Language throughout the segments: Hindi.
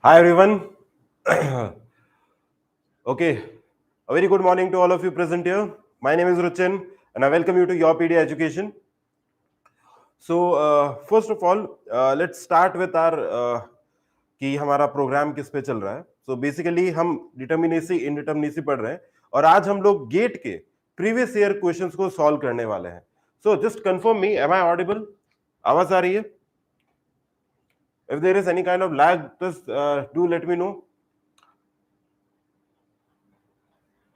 Hi everyone. Okay, a very good morning to all of you present here. My name is Ruchin and I welcome you to Your PD Education. So first of all, let's start with our कि हमारा प्रोग्राम किस पे चल रहा है. So basically हम डिटर्मिनेसी इनडिटर्मिनेसी पढ़ रहे हैं और आज हम लोग गेट के प्रीवियस ईयर क्वेश्चंस को सॉल्व करने वाले हैं. So just confirm me, am I audible? आवाज आ रही है? If there is any kind of lag, just do let me know.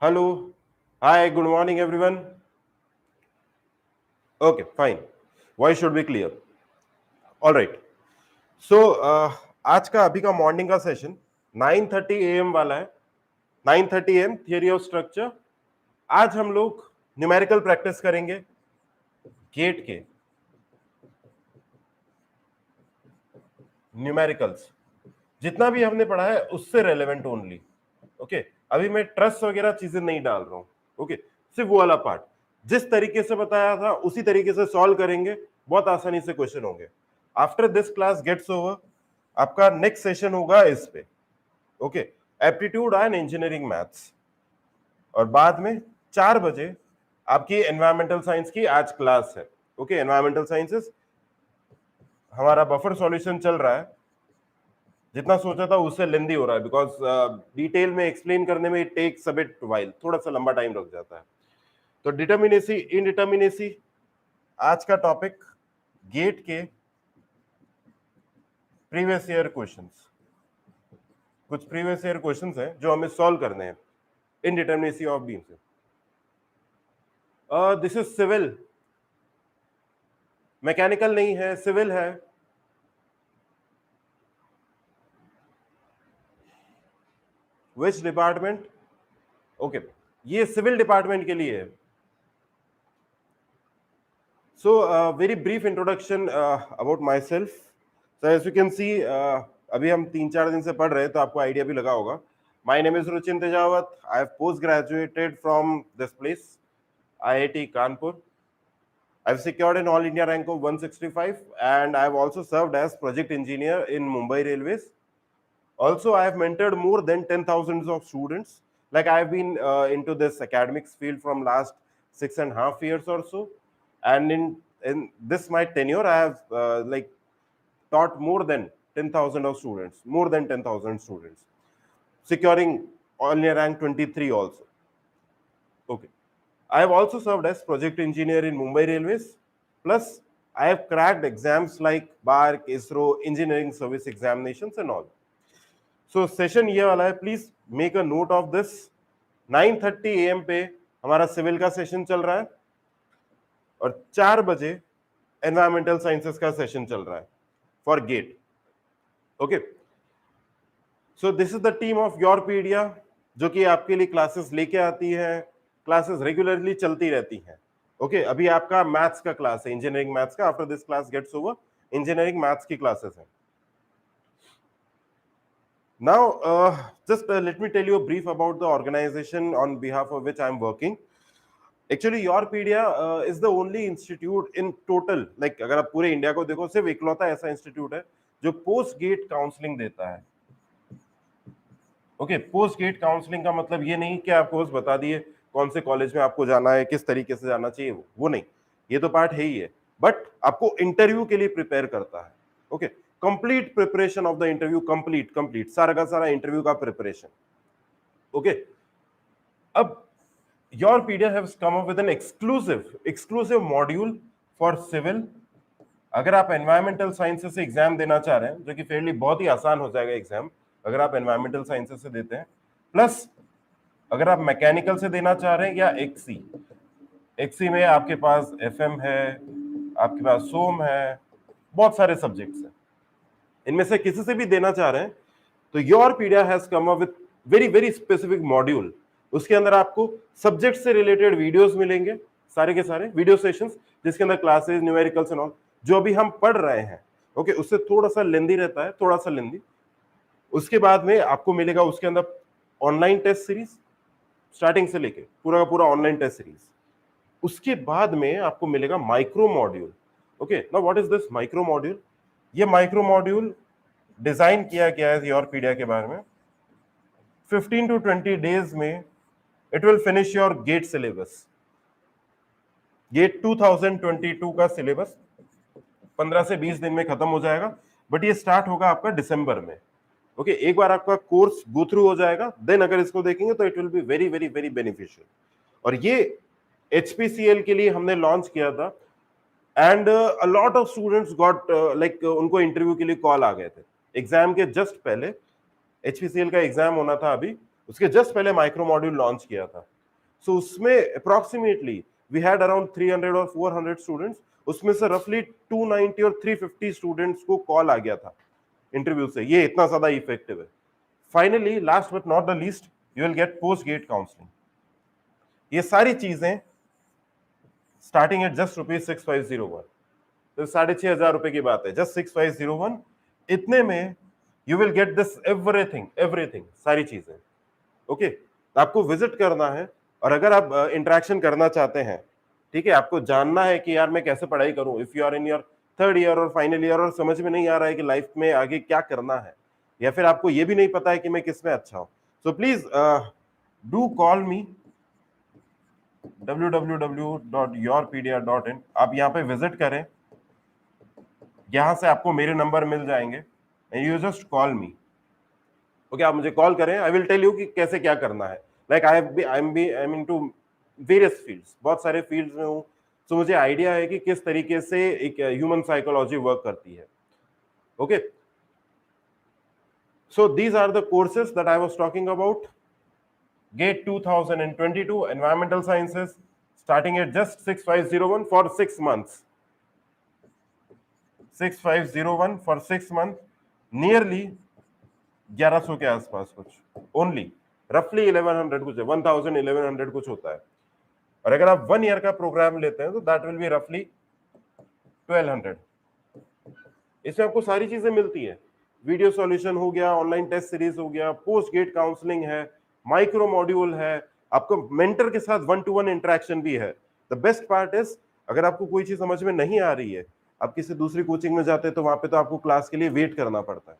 Hello. Hi, good morning everyone. Okay, fine. Voice should be clear. All right. So आज का अभी का मॉर्निंग का सेशन 9:30 AM वाला है. 9:30 AM थियरी ऑफ स्ट्रक्चर. आज हम लोग न्यूमेरिकल प्रैक्टिस करेंगे गेट के न्यूमेरिकल्स. जितना भी हमने पढ़ा है उससे रेलेवेंट ओनली. ओके, अभी मैं ट्रस्ट वगैरह चीजें नहीं डाल रहा हूं. ओके, सिर्फ वो वाला पार्ट जिस तरीके से बताया था उसी तरीके से सॉल्व करेंगे. बहुत आसानी से क्वेश्चन होंगे. After this class gets over आपका नेक्स्ट सेशन होगा इस पे. Okay, aptitude and engineering maths. और बाद में 4 बजे आपकी एनवायरमेंटल साइंस की आज क्लास है. ओके, एनवायरमेंटल साइंसेस हमारा बफर सॉल्यूशन चल रहा है. जितना सोचा था उससे लेंदी हो रहा है बिकॉज डिटेल में एक्सप्लेन करने में it takes a bit while. थोड़ा सा लंबा टाइम लग जाता है. तो डिटर्मिनेसी इनडिटर्मिनेसी आज का टॉपिक गेट के प्रीवियस ईयर क्वेश्चंस. कुछ प्रीवियस ईयर क्वेश्चंस हैं जो हमें सॉल्व करने हैं इनडिटर्मिनेसी ऑफ बीम से. This is civil. मैकेनिकल नहीं है, सिविल है. Which department? ओके, ये सिविल डिपार्टमेंट के लिए है. So very brief introduction about myself. So as you can see, अभी हम 3-4 दिन से पढ़ रहे हैं तो आपको आइडिया भी लगा होगा. My name is Ruchin Tejawat. I have post graduated from this place, IIT Kanpur. I've secured an all India rank of 165 and I have also served as project engineer in Mumbai Railways. Also, I have mentored more than 10,000 of students. Like I have been into this academics field from last 6.5 years or so. And in this my tenure, I have like taught more than 10,000 of students, more than 10,000 students, securing all India rank 23 also. Okay, I have also served as project engineer in Mumbai Railways. Plus, I have cracked exams like BARC, ISRO, engineering service examinations and all. So session ये वाला है. Please make a note of this. 9:30 AM पे हमारा सिविल का सेशन चल रहा है और 4 बजे एनवायरमेंटल साइंसेस का सेशन चल रहा है forget. Okay, so this is the team of योरपीडिया जो कि आपके लिए क्लासेस लेके आती है. क्लासेस रेगुलरली चलती रहती हैं. ओके, अभी आपका मैथ्स का क्लास है, इंजीनियरिंग मैथ्स का. After this class gets over engineering maths की क्लासेस हैं. Now, just let me tell you a brief about the organization on behalf of which I am working. Actually, Yourpedia is the only institute in total, like अगर आप पूरे इंडिया को देखो सिर्फ इकलौता ऐसा इंस्टीट्यूट है जो पोस्ट गेट काउंसलिंग देता है. ओके, पोस्ट गेट काउंसलिंग का मतलब ये नहीं कि आपको बस बता दिए कौन से कॉलेज में आपको जाना है, किस तरीके से जाना चाहिए, वो नहीं. ये तो पार्ट है ही है, बट आपको इंटरव्यू के लिए प्रिपेयर करता है. Okay, complete preparation of the interview, complete सारा का सारा इंटरव्यू का प्रिपरेशन. ओके, अब Yourpedia has come up with an exclusive module for civil. अगर आप एनवायरमेंटल साइंसेस से एग्जाम देना चाह रहे हैं, जो कि फेयरली बहुत ही आसान हो जाएगा एग्जाम अगर आप एनवायरमेंटल साइंसेस से देते हैं, प्लस अगर आप मैकेनिकल से देना चाह रहे हैं या एक्सी में आपके पास एफएम है, आपके पास सोम है, बहुत सारे सब्जेक्ट्स हैं. इनमें से किसी से भी देना चाह रहे हैं तो Yourpedia has come up with very specific module. उसके अंदर आपको सब्जेक्ट से रिलेटेड वीडियोस मिलेंगे, सारे के सारे वीडियो सेशंस, जिसके अंदर क्लासेस, न्यूमेरिकल्स एंड ऑल जो अभी हम पढ़ रहे हैं. ओके, उससे थोड़ा सा लेंदी रहता है, थोड़ा सा लेंदी. उसके बाद में आपको मिलेगा उसके अंदर ऑनलाइन टेस्ट सीरीज, स्टार्टिंग से लेके पूरा का पूरा ऑनलाइन टेस्ट सीरीज. उसके बाद में आपको मिलेगा micro module. Okay, now what is this micro module? ये माइक्रो मॉड्यूल डिजाइन किया गया है योरपीडिया के बारे में, 15 to 20 days में it will finish your GATE syllabus. GATE 2022 का सिलेबस 15 से 20 दिन में खत्म हो जाएगा, बट ये स्टार्ट होगा आपका दिसंबर में। ओके, एक बार आपका कोर्स गो थ्रू हो जाएगा, देन अगर इसको देखेंगे तो it will be very very very beneficial. और ये HPCL के लिए हमने लॉन्च किया था, and a lot of students got like उनको इंटरव्यू के लिए कॉल आ गए थे। एग्जाम के जस्ट पहले HPCL का एग्जाम होना था अभी, उसके जस्ट पहले माइक्रो मॉड्यूल लॉन्च किया था। सो उसमें अप्रोक्सीमेटली वी हैड अराउंड 300 और 400 स्टूडेंट्स, उसमें से रफली 290 और 350 स्टूडेंट्स को कॉल आ गया था इंटरव्यू से। ये इतना ज्यादा इफेक्टिव है। Finally, last but not the least, you will get post gate counselling. ये सारी चीजें स्टार्टिंग एट जस्ट ₹6501, तो 6,500 की बात है, जस्ट 6501। इतने में you will get this everything everything, सारी चीजें। ओके, आपको विजिट करना है, और अगर आप इंटरेक्शन करना चाहते हैं, ठीक है, आपको जानना है कि यार मैं कैसे पढ़ाई करूं, if you are in your third year और फाइनल ईयर और समझ में नहीं आ रहा है कि लाइफ में आगे क्या करना है, या फिर आपको ये भी नहीं पता है कि मैं किस में अच्छा हूं, so please do call me www.yourpedia.in। आप यहाँ पे विजिट करें, यहां से आपको मेरे नंबर मिल जाएंगे, and you just call me. Okay, आप मुझे कॉल करें, आई विल टेल यू कि कैसे क्या करना है। Like I am into various fields, बहुत सारे फील्ड्स में हूँ, तो मुझे आइडिया है कि किस तरीके से एक ह्यूमन साइकोलॉजी वर्क करती है। Okay, so these are the courses that I was talking about. GATE 2022 Environmental Sciences, starting at just 6501 for 6 months. 6501 for 6 months, nearly 1100 के आसपास कुछ, ओनली रफली 1100 कुछ है, 1000 1100 कुछ होता है। और अगर आप 1 ईयर का प्रोग्राम लेते हैं तो दैट विल बी रफली 1200। इसमें आपको सारी चीजें मिलती है, वीडियो सॉल्यूशन हो गया, ऑनलाइन टेस्ट सीरीज हो गया, पोस्ट गेट काउंसलिंग है, माइक्रो मॉड्यूल है, आपको मेंटर के साथ 1-to-1 इंटरेक्शन भी है। द बेस्ट पार्ट इज, अगर आपको कोई चीज समझ में नहीं आ रही है, आप किसी दूसरी कोचिंग में जाते हैं तो वहां पे तो आपको क्लास के लिए वेट करना पड़ता है।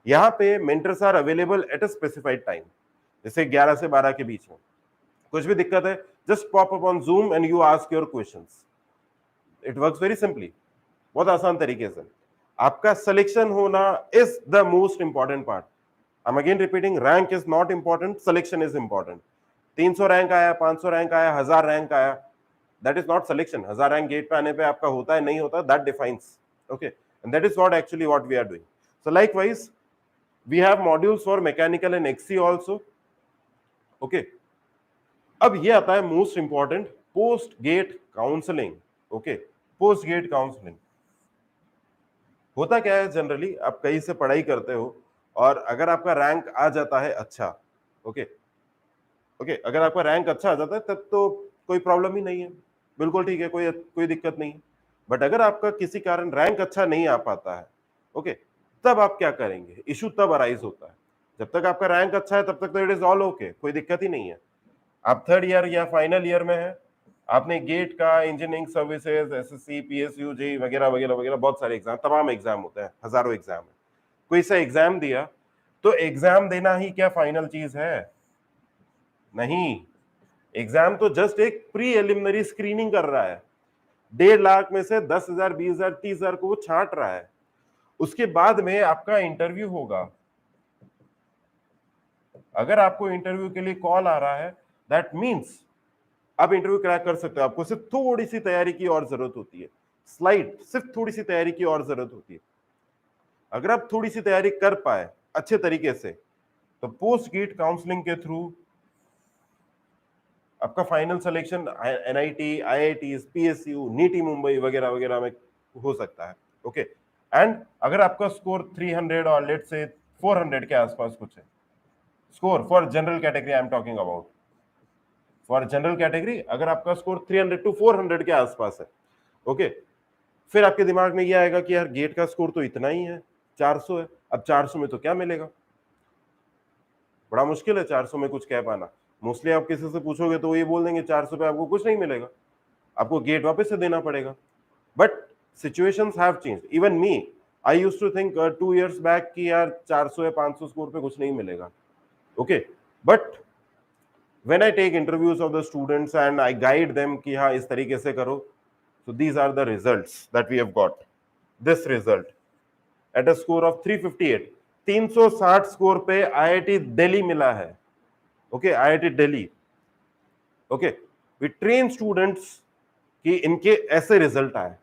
यहाँ पे mentors are available at a specified time, जैसे 11 से 12 के बीच में। कुछ भी दिक्कत है, just pop up on Zoom and you ask your questions. It works very simply, बहुत आसान तरीके से। आपका सिलेक्शन होना is the most important part. I am again repeating, rank is not important, selection is important. 300 rank आया, 500 रैंक आया, 1000 रैंक आया, that is not selection. 1000 rank GATE पे आने पे आपका होता है नहीं होता, that defines. Okay, and that is not actually what we are doing. So likewise we have modules for mechanical and XC also। okay, अब ये आता है most important, post gate counselling. Okay, post gate counselling होता क्या है, जनरली आप कहीं से पढ़ाई करते हो, और अगर आपका रैंक आ जाता है अच्छा, ओके ओके, अगर आपका रैंक अच्छा आ जाता है तब तो कोई प्रॉब्लम ही नहीं है, बिल्कुल ठीक है, कोई दिक्कत नहीं है। बट अगर आपका किसी कारण रैंक अच्छा नहीं आ पाता है, ओके, तब आप क्या करेंगे, इशू तब अराइज होता है। जब तक आपका रैंक अच्छा है तब तक तो इट इज ऑल ओके, कोई दिक्कत ही नहीं है। आप थर्ड ईयर या फाइनल ईयर में है, आपने गेट का, engineering services, SSC, PSU, JEE वगैरह वगैरह वगैरह बहुत सारे एग्जाम, तमाम एग्जाम होते हैं, हजारों एग्जाम है, कोई सा एग्जाम दिया, तो एग्जाम देना ही क्या फाइनल चीज है? नहीं, एग्जाम तो जस्ट एक प्री एलिमिनरी स्क्रीनिंग कर रहा है। 1.5 लाख में से 10,000, 20,000, 30,000 को वो छांट रहा है। उसके बाद में आपका इंटरव्यू होगा। अगर आपको इंटरव्यू के लिए कॉल आ रहा है, दैट मीन्स आप इंटरव्यू क्रैक कर सकते हो। आपको सिर्फ थोड़ी सी तैयारी की और जरूरत होती है, स्लाइड सिर्फ थोड़ी सी तैयारी की और जरूरत होती है। अगर आप थोड़ी सी तैयारी कर पाए अच्छे तरीके से, तो पोस्ट गेट काउंसलिंग के थ्रू आपका final selection NIT, IIT, PSU, NITI Mumbai वगैरह वगैरह में हो सकता है। ओके, एंड अगर आपका स्कोर 300 और लेट से 400 के आसपास कुछ है, score for general category I am talking about, for general category अगर आपका स्कोर 300 to 400 के आसपास है, ओके, फिर आपके दिमाग में ये आएगा कि यार गेट का स्कोर तो इतना ही है, 400 है, अब 400 में तो क्या मिलेगा, बड़ा मुश्किल है 400 में कुछ कह पाना। मोस्टली आप किसी से पूछोगे तो वो ये बोल देंगे 400 पे आपको कुछ नहीं मिलेगा, आपको गेट वापस से देना पड़ेगा। But situations have changed, even me, I used to think 2 years back कि यार 400 या 500 स्कोर पे कुछ नहीं मिलेगा, okay, but when I take interviews of the students and I guide them कि हाँ इस तरीके से करो, so these are the results that we have got. This result at a score of 358, 360 score पे IIT दिल्ली मिला है, okay, IIT Delhi, okay, we train students कि इनके ऐसे रिजल्ट आए.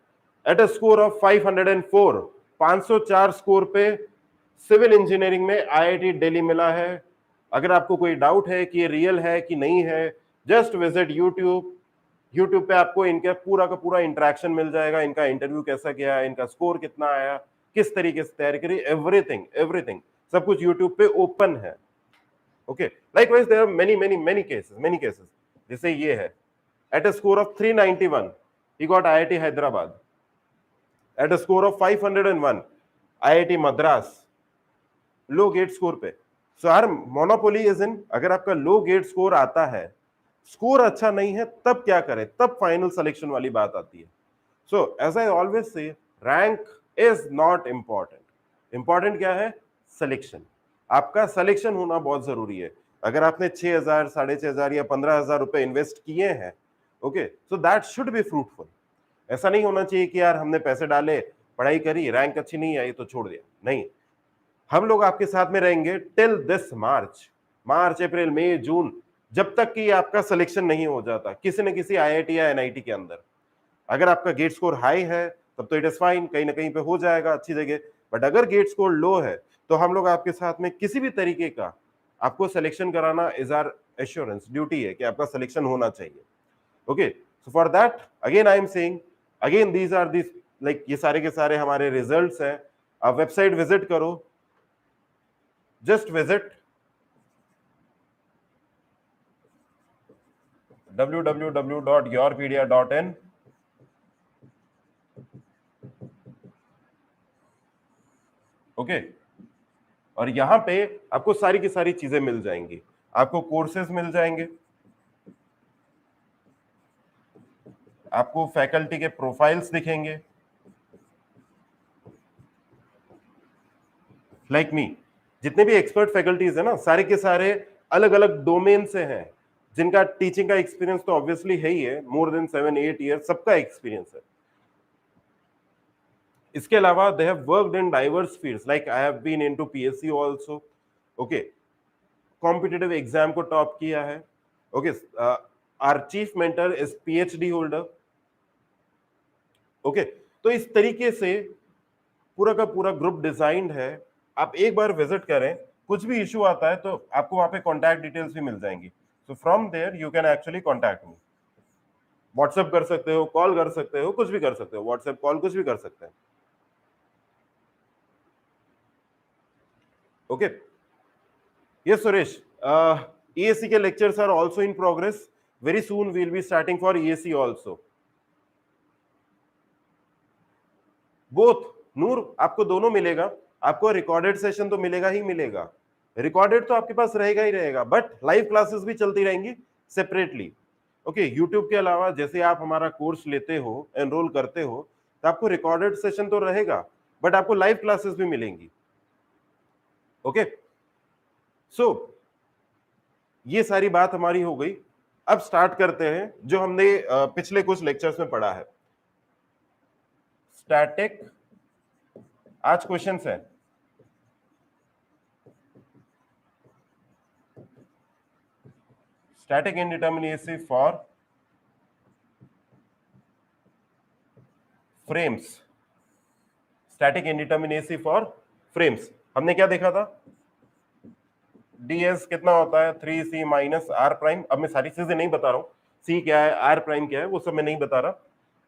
Eight a score of 504, 504 score पे सिविल इंजीनियरिंग में IIT दिल्ली मिला है. अगर आपको कोई डाउट है कि ये रियल है कि नहीं है, जस्ट विजिट यूट्यूब पे आपको इनका पूरा का पूरा इंटरेक्शन मिल जाएगा, इनका इंटरव्यू कैसा गया, इनका स्कोर कितना आया, किस तरीके से तैयारी करी, एवरीथिंग एवरीथिंग सब कुछ यूट्यूब पे ओपन है, okay. Likewise there are many cases, जैसे ये है, at a score of 391 he got IIT Hyderabad. At a score of 501 IIT Madras, low GATE score पे. So our monopoly is in, अगर आपका लो गेट स्कोर आता है, स्कोर अच्छा नहीं है, तब क्या करें, तब फाइनल सिलेक्शन वाली बात आती है. So as I always say, rank is not important. Important क्या है, सिलेक्शन. आपका सिलेक्शन होना बहुत जरूरी है. अगर आपने 6,000, 6,500 या 15,000 रुपए इन्वेस्ट किए हैं, okay, so that should be fruitful. ऐसा नहीं होना चाहिए कि यार हमने पैसे डाले, पढ़ाई करी, रैंक अच्छी नहीं आई तो छोड़ दिया. नहीं, हम लोग आपके साथ में रहेंगे टिल दिस मार्च अप्रैल मई जून, जब तक कि आपका सिलेक्शन नहीं हो जाता किसी न किसी IIT या NIT के अंदर. अगर आपका गेट स्कोर हाई है तब तो इट इज फाइन, कहीं ना कहीं पे हो जाएगा अच्छी जगह. बट अगर गेट स्कोर लो है तो हम लोग आपके साथ में किसी भी तरीके का आपको सिलेक्शन कराना इज आवर एश्योरेंस, ड्यूटी है कि आपका सिलेक्शन होना चाहिए, okay. So for that again I am saying, again these are this, like ये सारे के सारे हमारे रिजल्ट्स हैं. आप वेबसाइट विजिट करो, जस्ट विजिट www.yourpedia.in. ओके, और यहां पे आपको सारी की सारी चीजें मिल जाएंगी. आपको कोर्सेज मिल जाएंगे, आपको फैकल्टी के प्रोफाइल्स दिखेंगे, लाइक मी, जितने भी एक्सपर्ट फैकल्टीज है ना, सारे के सारे अलग अलग डोमेन से हैं, जिनका टीचिंग का एक्सपीरियंस तो ऑब्वियसली है ही है, मोर देन 7-8 ईयर सबका एक्सपीरियंस है. इसके अलावा they have worked in diverse fields, like I have been into PSC also, okay, competitive exam को टॉप किया है, okay. Our chief mentor is PhD holder, okay. तो इस तरीके से पूरा का पूरा ग्रुप डिजाइंड है. आप एक बार विजिट करें, कुछ भी इशू आता है तो आपको वहां पे कॉन्टैक्ट डिटेल्स भी मिल जाएंगी. So from there you can actually contact me. WhatsApp कर सकते हो, कॉल कर सकते हो, कुछ भी कर सकते हो, व्हाट्सएप कॉल कुछ भी कर सकते हैं, ओके. यस सुरेश, EAC के lectures are also in progress. Very soon we will be starting for EAC also. Both Noor, आपको दोनों मिलेगा. आपको रिकॉर्डेड सेशन तो मिलेगा ही मिलेगा, रिकॉर्डेड तो आपके पास रहेगा ही रहेगा, बट लाइव क्लासेस भी चलती रहेंगी सेपरेटली, ओके. यूट्यूब के अलावा जैसे आप हमारा कोर्स लेते हो, एनरोल करते हो, तो आपको रिकॉर्डेड सेशन तो रहेगा, बट आपको लाइव क्लासेस भी मिलेंगी, ओके. सो ये सारी बात हमारी हो गई. अब स्टार्ट करते हैं जो हमने पिछले कुछ लेक्चर्स में पढ़ा है. स्टैटिक, आज क्वेश्चंस है. Static indeterminacy for frames. Static indeterminacy for frames. हमने क्या देखा था, ds कितना होता है, 3c माइनस r प्राइम. अब मैं सारी चीजें नहीं बता रहा हूं, c क्या है, r प्राइम क्या है, वो सब मैं नहीं बता रहा.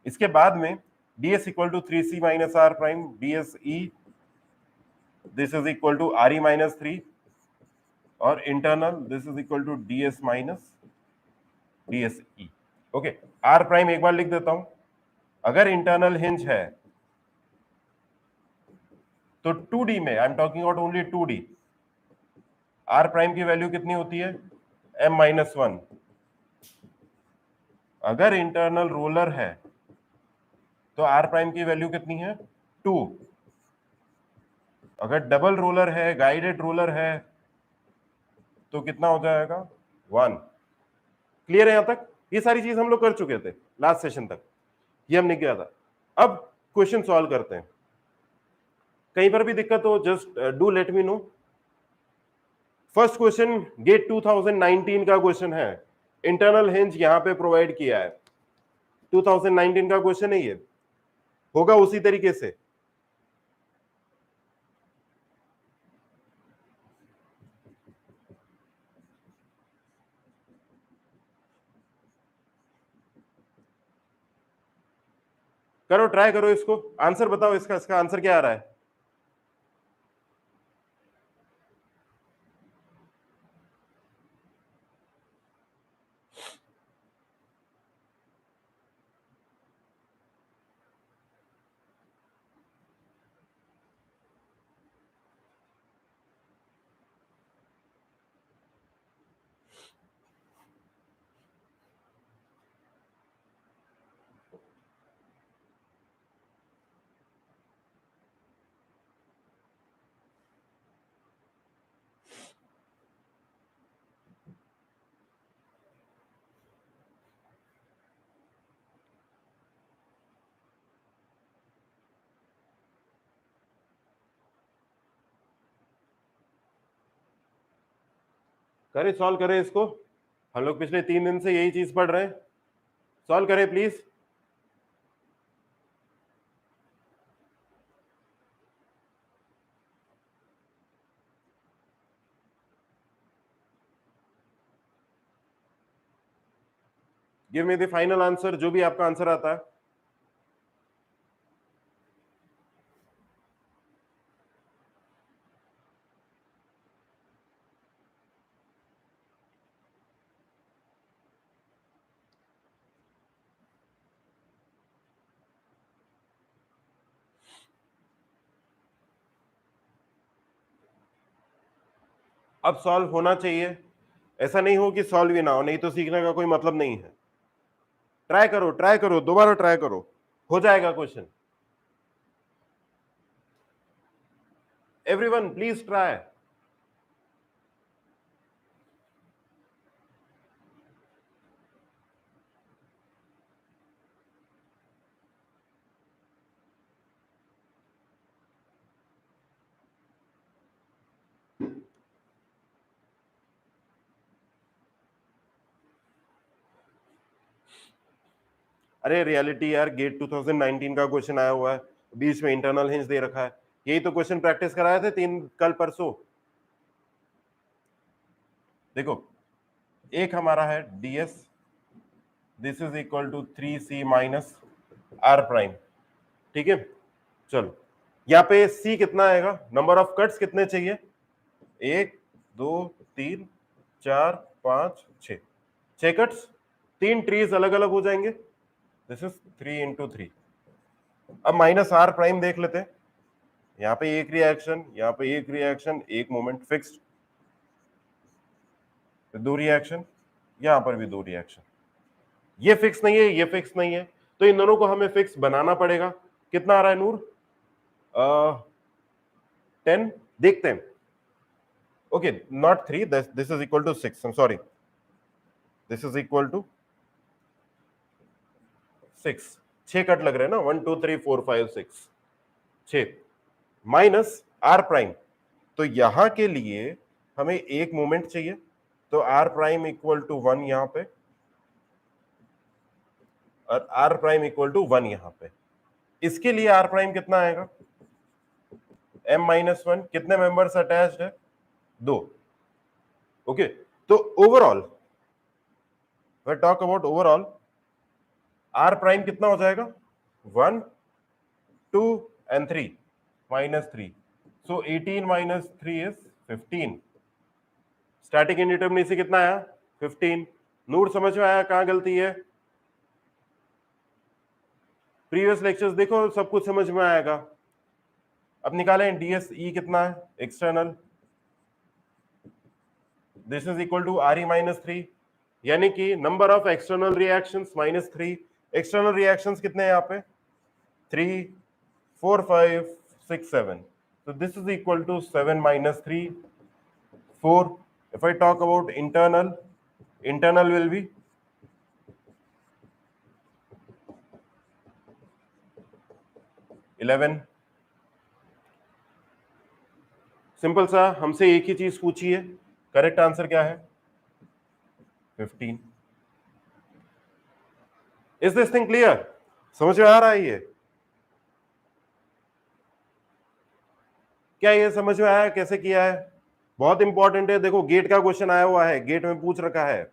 इसके बाद में ds equal to 3c minus r prime, ds e, this is equal to re minus 3, और internal this is equal to ds minus ds e, okay. r prime एक बार लिख देता हूं. अगर इंटरनल हिंज है तो 2D में, I am talking about only 2D, r prime की वैल्यू कितनी होती है, m-1. अगर इंटरनल रोलर है तो r प्राइम की वैल्यू कितनी है, 2. अगर डबल रोलर है, गाइडेड रोलर है, तो कितना हो जाएगा 1। क्लियर है यहां तक? ये सारी चीज हम लोग कर चुके थे लास्ट सेशन तक, ये हमने किया था। अब क्वेश्चन सॉल्व करते हैं। कहीं पर भी दिक्कत हो just do let me know. First question GATE 2019 का क्वेश्चन है, इंटरनल हिंज यहां पे प्रोवाइड किया है, 2019 का क्वेश्चन है ये, होगा उसी तरीके से। करो, ट्राई करो इसको, आंसर बताओ इसका, इसका आंसर क्या आ रहा है? करे, सॉल्व करें इसको, हम लोग पिछले 3 दिन से यही चीज पढ़ रहे हैं। सॉल्व करें please. Give me the final answer, जो भी आपका आंसर आता है। अब सॉल्व होना चाहिए, ऐसा नहीं हो कि सॉल्व ही ना हो, नहीं तो सीखने का कोई मतलब नहीं है। ट्राई करो, ट्राई करो, दोबारा ट्राई करो, हो जाएगा क्वेश्चन। Everyone please try. अरे रियलिटी यार, गेट 2019 का क्वेश्चन आया हुआ है, बीच में इंटरनल हिंज दे रखा है, यही तो क्वेश्चन प्रैक्टिस कराए थे कल परसों। देखो, एक हमारा है ds, this is equal to 3c minus r prime, ठीक है। चलो, यहाँ पे c कितना आएगा, नंबर ऑफ कट्स कितने चाहिए, 1 2 3 4 5 6, 6 कट्स, 3 ट्रीज अलग अलग हो जाएंगे, दिस इज 3 इंटू 3। अब माइनस आर प्राइम देख लेते हैं, यहाँ पे एक रिएक्शन, यहाँ पे एक रिएक्शन, एक मोमेंट फिक्स्ड, दो रिएक्शन, यहाँ पर भी दो रिएक्शन, ये फिक्स नहीं है, ये फिक्स नहीं है, तो इन दोनों को हमें फिक्स बनाना पड़ेगा। कितना आ रहा है नूर? 10, देखते हैं। Okay, not 3, this is equal to 6, sorry, this is equal to 6, 6 cut लग रहे हैं ना, 1 2 3 4 5 6, 6 माइनस आर प्राइम, तो यहां के लिए हमें एक मोमेंट चाहिए, तो आर प्राइम इक्वल टू 1 यहां पे, और आर प्राइम इक्वल टू 1 यहां पे। इसके लिए आर प्राइम कितना आएगा, m माइनस 1, कितने मेंबर्स अटैच्ड है, 2। ओके, तो overall we talk about overall, R prime कितना हो जाएगा, 1 2 and 3 minus 3, so 18 minus 3 is 15। Static indeterminacy कितना आया, 15। नूर समझ में आया कहां गलती है? प्रीवियस लेक्चर्स देखो, सब कुछ समझ में आएगा। अब निकालें ds e कितना है external, this is equal to R E minus 3, यानी कि number of external reactions minus 3। External reactions कितने हैं यहाँ पे, 3 4 5 6 7, So this is equal to 7 minus 3, 4. If I talk about internal, internal will be 11. Simple सा, हमसे एक ही चीज पूछी है, करेक्ट आंसर क्या है? 15. Is this thing clear? समझ में आ रहा है ये? क्या ये समझ में आया कैसे किया है? बहुत इंपॉर्टेंट है, देखो गेट का क्वेश्चन आया हुआ है, गेट में पूछ रखा है,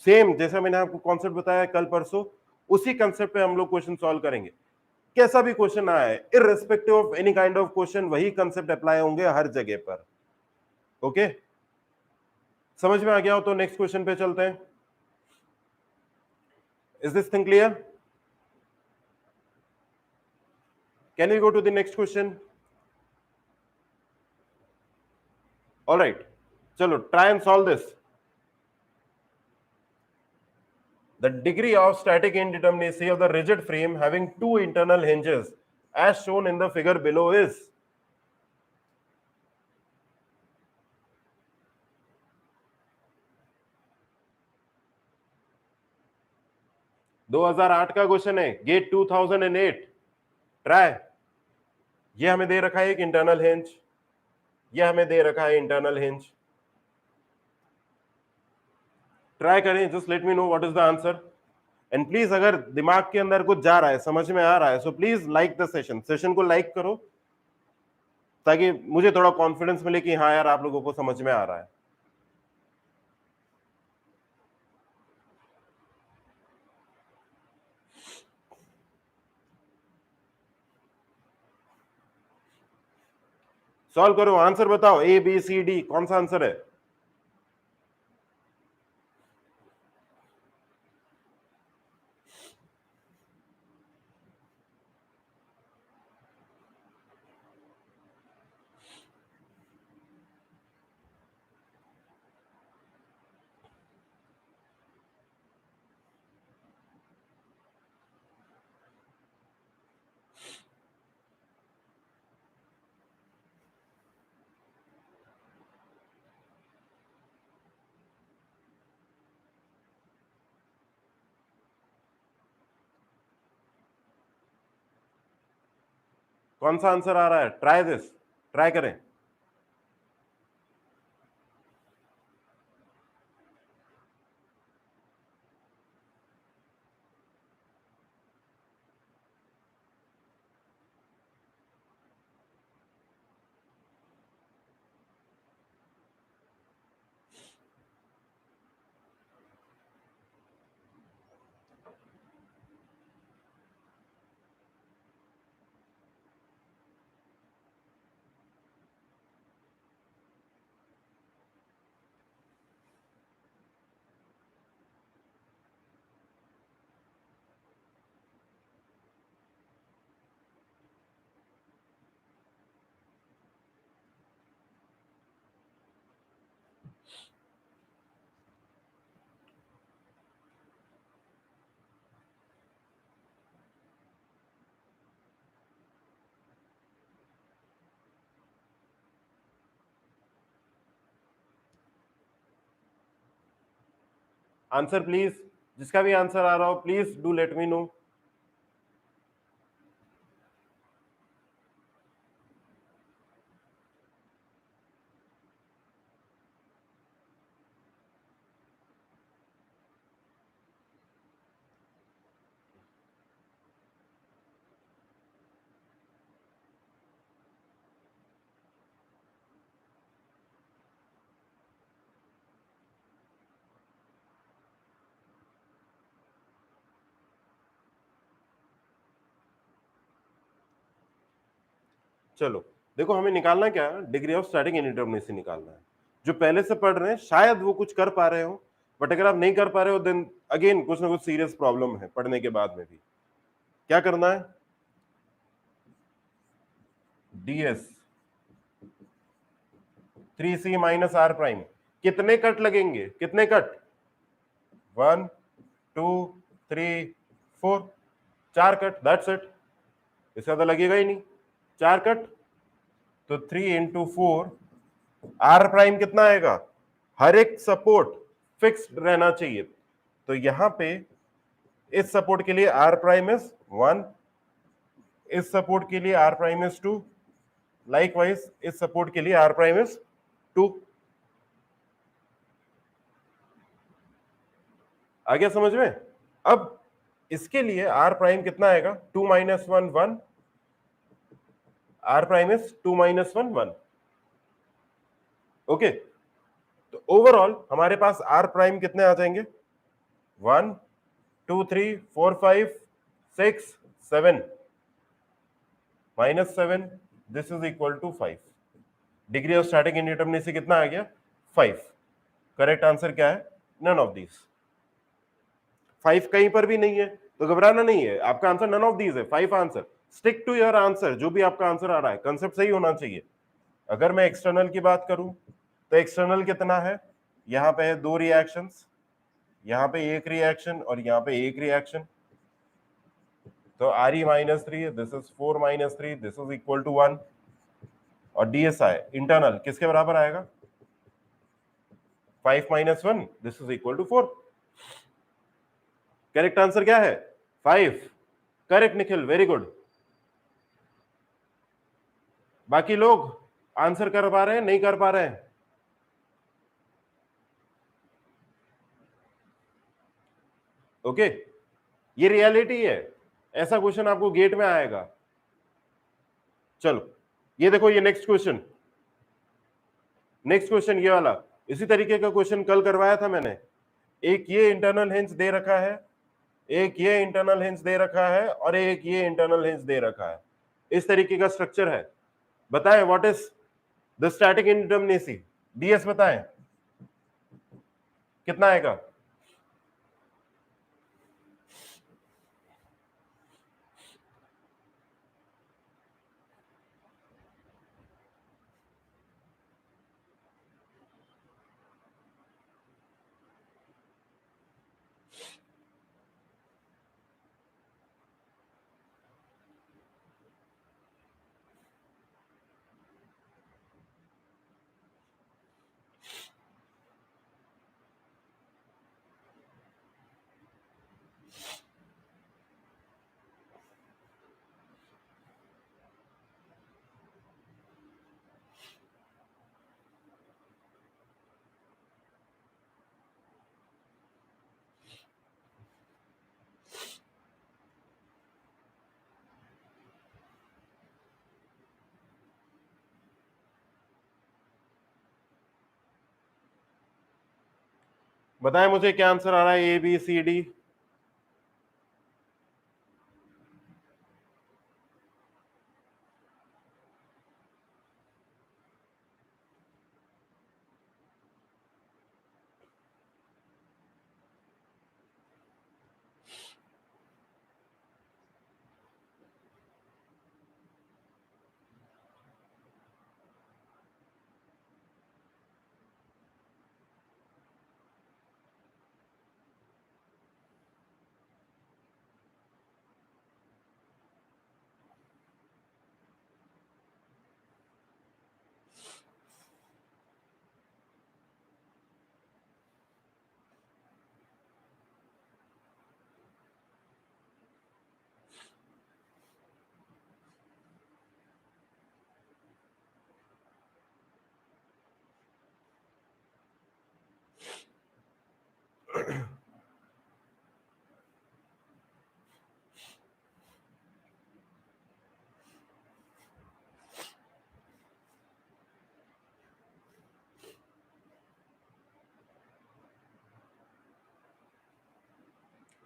सेम जैसा मैंने आपको कॉन्सेप्ट बताया कल परसों, उसी कंसेप्ट पे हम लोग क्वेश्चन सॉल्व करेंगे। कैसा भी क्वेश्चन आए, irrespective of any kind of question, वही कंसेप्ट अप्लाई होंगे हर जगह पर। ओके, समझ में आ गया हो तो नेक्स्ट क्वेश्चन पे चलते हैं। Is this thing clear? Can we go to the next question? Alright, चलो try and solve this. The degree of static indeterminacy of the rigid frame having two internal hinges as shown in the figure below is 2008 का क्वेश्चन है, गेट 2008। ट्राई, ये हमें दे रखा है एक इंटरनल हिंज, ये हमें दे रखा है इंटरनल हिंज। ट्राई करें, just let me know what is the answer. And please अगर दिमाग के अंदर कुछ जा रहा है, समझ में आ रहा है, so please like the session, session को लाइक करो ताकि मुझे थोड़ा कॉन्फिडेंस मिले कि हाँ यार आप लोगों को समझ में आ रहा है। सॉल्व करो, आंसर बताओ, ए बी सी डी, कौन सा आंसर है? कौन सा आंसर आ रहा है? ट्राई दिस, ट्राई करें। आंसर प्लीज, जिसका भी आंसर आ रहा हो please do let me no. चलो देखो, हमें निकालना क्या है, डिग्री ऑफ स्टैटिक इनडिटरमिनेसी निकालना है। जो पहले से पढ़ रहे हैं शायद वो कुछ कर पा रहे हो, बट अगर आप नहीं कर पा रहे हो देन अगेन कुछ ना कुछ सीरियस प्रॉब्लम है पढ़ने के बाद में भी। क्या करना है? ds 3c minus R prime, कितने कट लगेंगे? कितने कट? 1 2 3 4, 4 कट, दैट्स इट, इससे ज्यादा लगेगा ही नहीं, 4 कट। तो 3 into 4, आर प्राइम कितना आएगा, हर एक सपोर्ट फिक्स्ड रहना चाहिए। तो यहां पे इस सपोर्ट के लिए आर प्राइम इज 1, इस सपोर्ट के लिए आर प्राइम इज 2, लाइकवाइज इस सपोर्ट के लिए आर प्राइम इज 2। आ गया समझ में? अब इसके लिए आर प्राइम कितना आएगा, 2 - 1 1, आर प्राइम इज 2 - 1 1। ओके, तो ओवरऑल हमारे पास आर प्राइम कितने आ जाएंगे, 1 2 3 4 5 6 7 -7, this is equal to 5। Degree of static indeterminacy कितना आ गया, 5। करेक्ट आंसर क्या है, नन ऑफ दीज। 5 कहीं पर भी नहीं है तो घबराना नहीं है, आपका आंसर नन ऑफ दीज है, 5 answer. Stick to your answer, जो भी आपका आंसर आ रहा है कंसेप्ट सही होना चाहिए। अगर मैं एक्सटर्नल की बात करूं तो एक्सटर्नल कितना है, यहां पे है 2 रिएक्शंस, यहां पे एक रिएक्शन और यहां पे एक रिएक्शन। तो Re - 3, this is 4 - 3, this is equal to 1। और DSI इंटरनल किसके बराबर आएगा, 5 - 1, this is equal to 4। Correct answer क्या है, 5। Correct Nikhil, very good. बाकी लोग आंसर कर पा रहे हैं, नहीं कर पा रहे हैं? ओके, ये रियलिटी है, ऐसा क्वेश्चन आपको गेट में आएगा। चलो ये देखो, ये नेक्स्ट क्वेश्चन, नेक्स्ट क्वेश्चन ये वाला, इसी तरीके का क्वेश्चन कल करवाया था मैंने। एक ये इंटरनल हिंज दे रखा है, एक ये इंटरनल हिंज दे रखा है और एक ये इंटरनल हिंज दे रखा है। इस तरीके का स्ट्रक्चर है। बताएं what is the static indeterminacy, DS बताएं कितना आएगा। बताएं मुझे क्या आंसर आ रहा है, A B C D.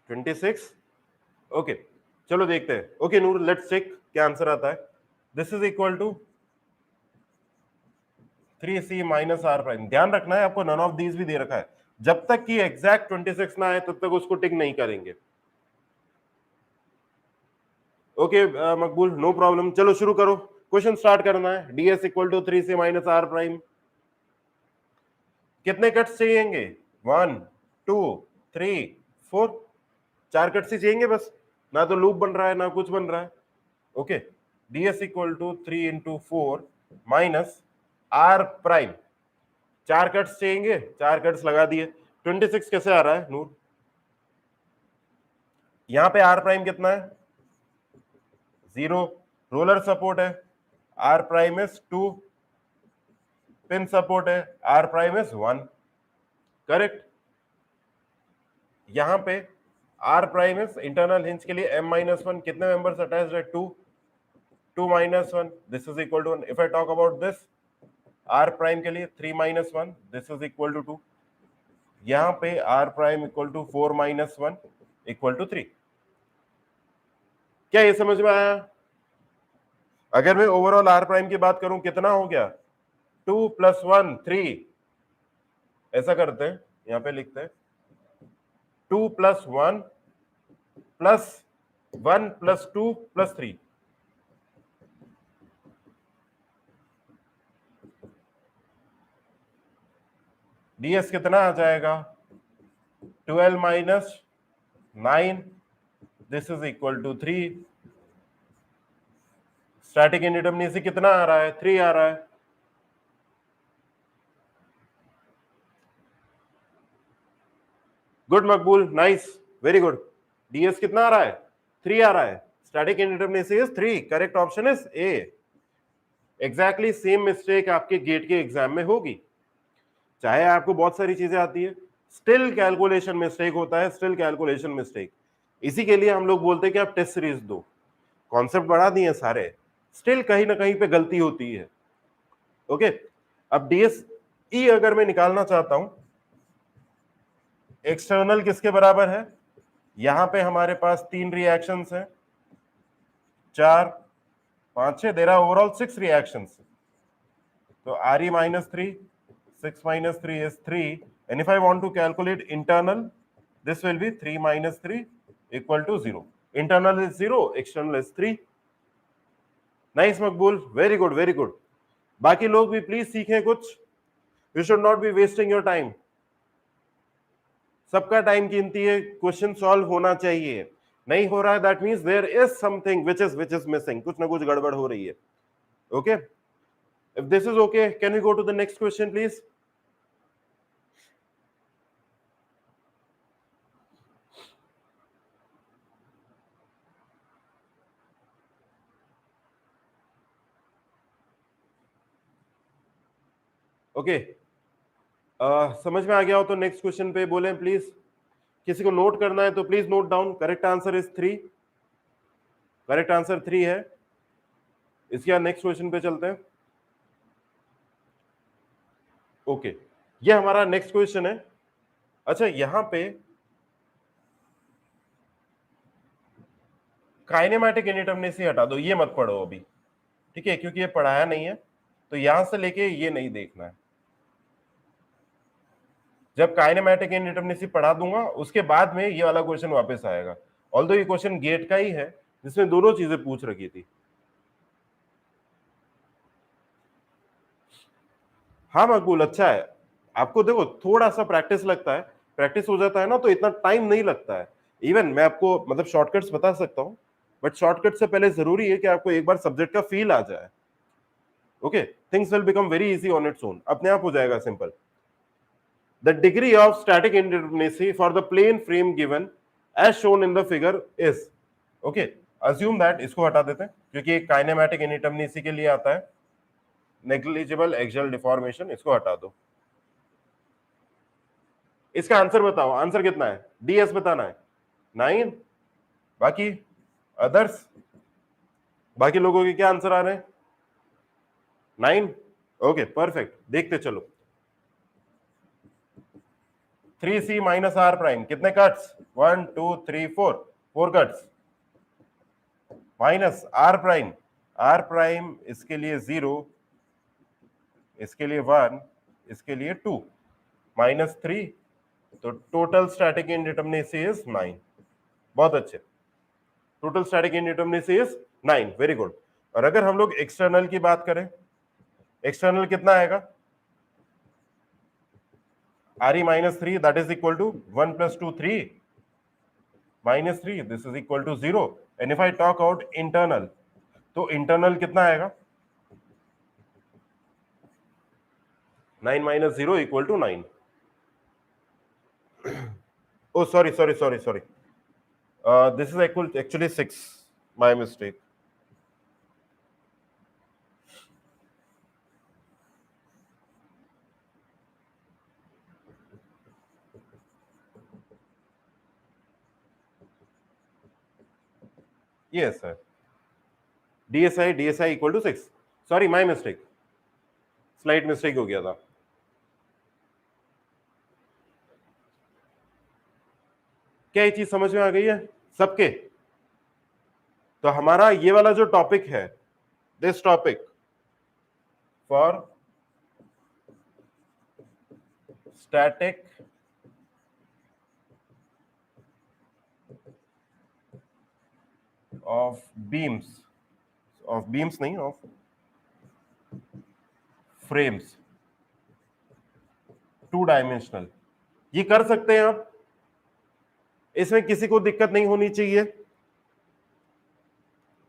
Twenty six. Okay चलो देखते हैं। ओके नूर, लेट्स चेक क्या आंसर आता है। This is equal to 3C minus R prime. ध्यान रखना है आपको, नन ऑफ दीज भी दे रखा है, जब तक कि एग्जैक्ट 26 ना आए तब तक उसको टिक नहीं करेंगे। ओके मकबूल, नो प्रॉब्लम। चलो शुरू करो, क्वेश्चन स्टार्ट करना है। ds equal to 3C minus R prime. कितने कट्स चाहिएंगे, 1 2 3 4, 4 कट्स ही चाहिएंगे बस, ना तो लूप बन रहा है ना कुछ बन रहा है। Okay, ds equal to 3 into 4 minus R prime, 4 cuts चाहिए, 4 कट्स लगा दिए। 26 कैसे आ रहा है नूर? यहां पे आर प्राइम कितना है? 0। रोलर सपोर्ट है, R prime is 2। Pin support है, आर प्राइम इज 1। करेक्ट। यहां पे R prime is internal hinge के लिए m-1, कितने मेंबर्स अटैच्ड है? 2। 2 - 1, this is equal to 1। If I talk about this, R prime के लिए 3 - 1, दिस इज इक्वल टू 2। यहां पे R prime equal to 4 - 1 equal to 3। क्या ये समझ में आया? अगर मैं ओवरऑल आर प्राइम की बात करूं, कितना हो गया? 2 + 1 3। ऐसा करते हैं, यहां पे लिखते हैं 2 + 1 + 1 + 2 + 3। डीएस कितना आ जाएगा? 12 - 9, this is equal to 3। Static indeterminacy कितना आ रहा है? 3 आ रहा है। गुड मकबूल, नाइस, वेरी गुड। डीएस कितना आ रहा है? 3 आ रहा है। Static indeterminacy is 3। Correct option is a. Exactly same mistake आपके गेट के एग्जाम में होगी। चाहे आपको बहुत सारी चीजें आती है, स्टिल कैलकुलेशन मिस्टेक होता है, स्टिल कैलकुलेशन मिस्टेक। इसी के लिए हम लोग बोलते हैं कि आप टेस्ट सीरीज दो। कॉन्सेप्ट बढ़ा दिए सारे, स्टिल कहीं ना कहीं पे गलती होती है। ओके, अब डीएस ई अगर मैं निकालना चाहता हूं, एक्सटर्नल किसके बराबर है? यहां पे हमारे पास 3 रिएक्शंस हैं, 4 5 6, देर आर ओवरऑल 6 रिएक्शंस। तो Re - 3, 6 - 3 is 3, and if I want to calculate internal, this will be 3 - 3 equal to 0. Internal is 0, external is 3. Nice Maqbool, very good, very good. बाकी लोग भी प्लीज सीखें कुछ। You should not be wasting your time. सबका टाइम कीमती है, क्वेश्चन सॉल्व होना चाहिए। नहीं हो रहा है, that means there is something which is missing, कुछ ना कुछ गड़बड़ हो रही है। Okay, if this is okay, can we go to the next question please? Okay, समझ में आ गया हो तो नेक्स्ट क्वेश्चन पे बोलें प्लीज। किसी को नोट करना है तो please note down. Correct answer is 3। Correct answer 3 है। इसके बाद नेक्स्ट क्वेश्चन पे चलते हैं। ओके, ये हमारा नेक्स्ट क्वेश्चन है। अच्छा, यहां पे काइनेमैटिक इंडिटरमिनेसी हटा दो, ये मत पढ़ो अभी, ठीक है, क्योंकि ये पढ़ाया नहीं है। तो यहां से लेके ये नहीं देखना है। जब काइनेमैटिक इंडिटरमिनेसी पढ़ा दूंगा, उसके बाद में ये वाला क्वेश्चन वापस आएगा। ऑल्दो ये क्वेश्चन गेट का ही है, जिसमें दोनों चीजें पूछ रखी थी। हाँ मकबूल, अच्छा है। आपको देखो थोड़ा सा प्रैक्टिस लगता है, प्रैक्टिस हो जाता है ना, तो इतना टाइम नहीं लगता है। इवन मैं आपको मतलब शॉर्टकट्स बता सकता हूँ, बट शॉर्टकट से पहले जरूरी है कि आपको एक बार सब्जेक्ट का फील आ जाए। Okay, things will become very easy on its own, अपने आप हो जाएगा simple. The degree of static indeterminacy for the plane frame given as shown in the figure is, okay, assume that, इसको हटा देते हैं क्योंकि काइनेमैटिक इंडिटरमिनेसी के लिए आता है नेग्लिजिबल एक्सियल डिफॉर्मेशन, इसको हटा दो। इसका आंसर बताओ, आंसर कितना है? डीएस बताना है, 9। बाकी अदर्स, बाकी लोगों के क्या आंसर आ रहे हैं? 9। ओके, परफेक्ट, देखते चलो। 3c - r प्राइम, कितने cuts? 1 2 3 4, 4 cuts. Minus R prime, R prime इसके लिए 0, इसके लिए 1, इसके लिए 2, -3, तो टोटल स्टैटिक इंडिटरमिनेसी इज 9। बहुत अच्छे, total static indeterminacy is 9, very good. और अगर हम लोग एक्सटर्नल की बात करें, एक्सटर्नल कितना आएगा? Re - 3, that is equal to 1 + 2 3, -3, this is equal to 0. And if I talk about internal, तो इंटरनल कितना आएगा? 9 minus 0 equal to 9. Oh, sorry. This is actually 6. My mistake. Yes, sir. DSI equal to 6. Sorry, my mistake. Slight mistake हो गया था. क्या ये चीज समझ में आ गई है सबके? तो हमारा ये वाला जो टॉपिक है, this topic for static of beams नहीं, ऑफ फ्रेम्स, 2 डायमेंशनल, ये कर सकते हैं आप. इसमें किसी को दिक्कत नहीं होनी चाहिए.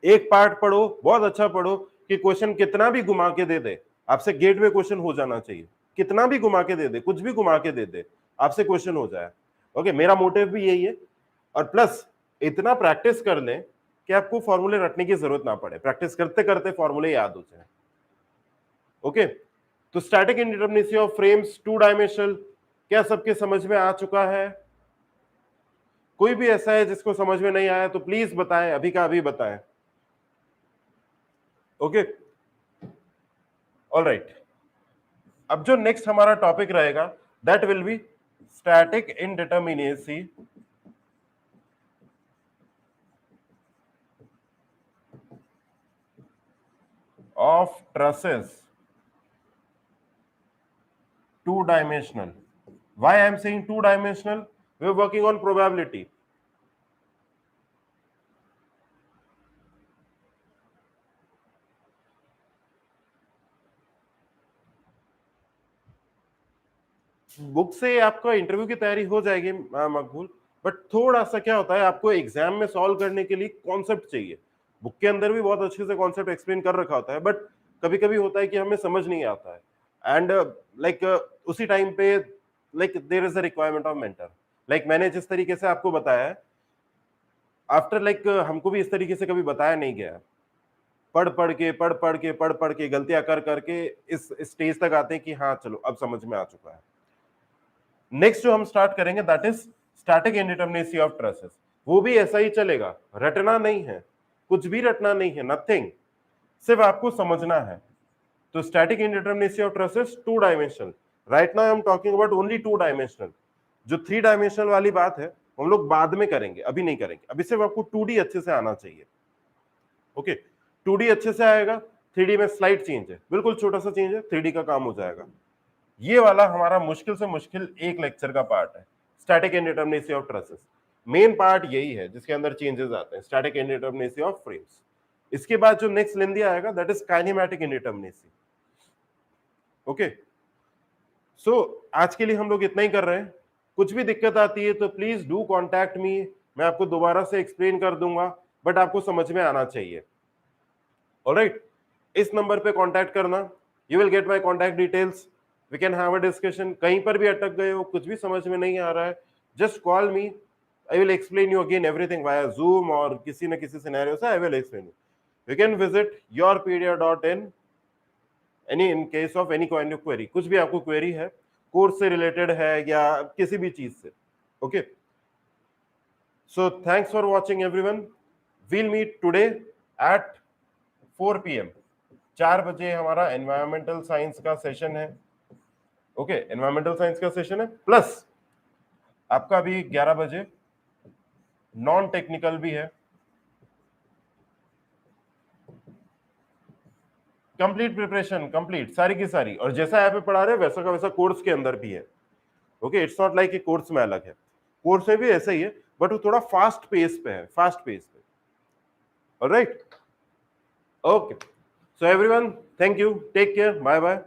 एक पार्ट पढ़ो, बहुत अच्छा पढ़ो कि क्वेश्चन कितना भी घुमा के दे दे, आपसे गेटवे क्वेश्चन हो जाना चाहिए. कितना भी घुमा के दे दे, कुछ भी घुमा के दे दे, आपसे क्वेश्चन हो जाए. ओके, मेरा मोटिव भी यही है. और प्लस इतना प्रैक्टिस कर लें कि आपको फॉर्मूले रटने की जरूरत ना पड़े, प्रैक्टिस करते करते फॉर्मूले याद हो जाए. ओके, तो static indeterminacy of frames 2 dimensional क्या सबके समझ में आ चुका है? कोई भी ऐसा है जिसको समझ में नहीं आया तो प्लीज बताएं, अभी का अभी बताएं. Okay, alright. अब जो नेक्स्ट हमारा टॉपिक रहेगा that will be static indeterminacy of trusses 2-dimensional. Why I am saying 2-dimensional? We are working on probability. Book से आपका इंटरव्यू की तैयारी हो जाएगी मकबूल, बट थोड़ा सा क्या होता है, आपको एग्जाम में सॉल्व करने के लिए कॉन्सेप्ट चाहिए. बुक के अंदर भी बहुत अच्छे से कॉन्सेप्ट एक्सप्लेन कर रखा होता है, बट कभी कभी होता है कि हमें समझ नहीं आता है. एंड उसी टाइम पे there is a requirement of mentor. मैंने जिस तरीके से आपको बताया है, आफ्टर हमको भी इस तरीके से कभी बताया नहीं गया. पढ़ पढ़ के गलतियां कर करके इस स्टेज तक आते हैं कि हाँ चलो अब समझ में आ चुका है. नेक्स्ट जो हम स्टार्ट करेंगे that is static indeterminacy of trusses. वो भी ऐसा ही चलेगा, रटना नहीं है, कुछ भी रटना नहीं है, नथिंग, सिर्फ आपको समझना है. तो static indeterminacy of trusses 2 dimensional. Right now I am talking about only 2 dimensional. जो 3 डायमेंशनल वाली बात है हम लोग बाद में करेंगे, अभी नहीं करेंगे. अभी सिर्फ आपको 2D अच्छे से आना चाहिए. ओके, 2D अच्छे से आएगा, 3D में स्लाइड चेंज है, बिल्कुल छोटा सा चेंज है, 3D का काम हो जाएगा. ये वाला हमारा मुश्किल से मुश्किल एक लेक्चर का पार्ट है, static indeterminacy of trusses. Main part यही है जिसके अंदर चेंजेस आते हैं, स्टैटिक इंडिटरमिनेसी ऑफ फ्रेम्स. इसके बाद जो नेक्स्ट लेंदी आएगा that is kinematic indeterminacy. Okay, so आज के लिए हम लोग इतना ही कर रहे हैं. कुछ भी दिक्कत आती है तो प्लीज डू कॉन्टैक्ट मी, मैं आपको दोबारा से एक्सप्लेन कर दूंगा, बट आपको समझ में आना चाहिए. ऑलराइट, इस नंबर पे कॉन्टैक्ट करना, you will get my contact details. We can have a discussion. कहीं पर भी अटक गए हो, कुछ भी समझ में नहीं आ रहा है, just call me, I will explain you again everything via zoom और किसी न किसी सिनेरियो से I will explain you. You can visit yourpedia.in any in case of any kind of query. कुछ भी आपको क्वेरी है, कोर्स से रिलेटेड है या किसी भी चीज से. Okay, so thanks for watching everyone. We'll meet today at 4 PM. 4 बजे हमारा एनवायरमेंटल साइंस का सेशन है. ओके, एनवायरमेंटल साइंस का सेशन है, प्लस आपका भी 11 बजे नॉन टेक्निकल भी है. कंप्लीट प्रिपरेशन, कंप्लीट सारी की सारी, और जैसा यहाँ पे पढ़ा रहे वैसा का वैसा कोर्स के अंदर भी है. Okay, it's not like course में अलग है, कोर्स में भी ऐसा ही है, बट वो थोड़ा फास्ट पेस पे है, फास्ट पेस पे. Alright, okay, so everyone, thank you, take care, bye bye.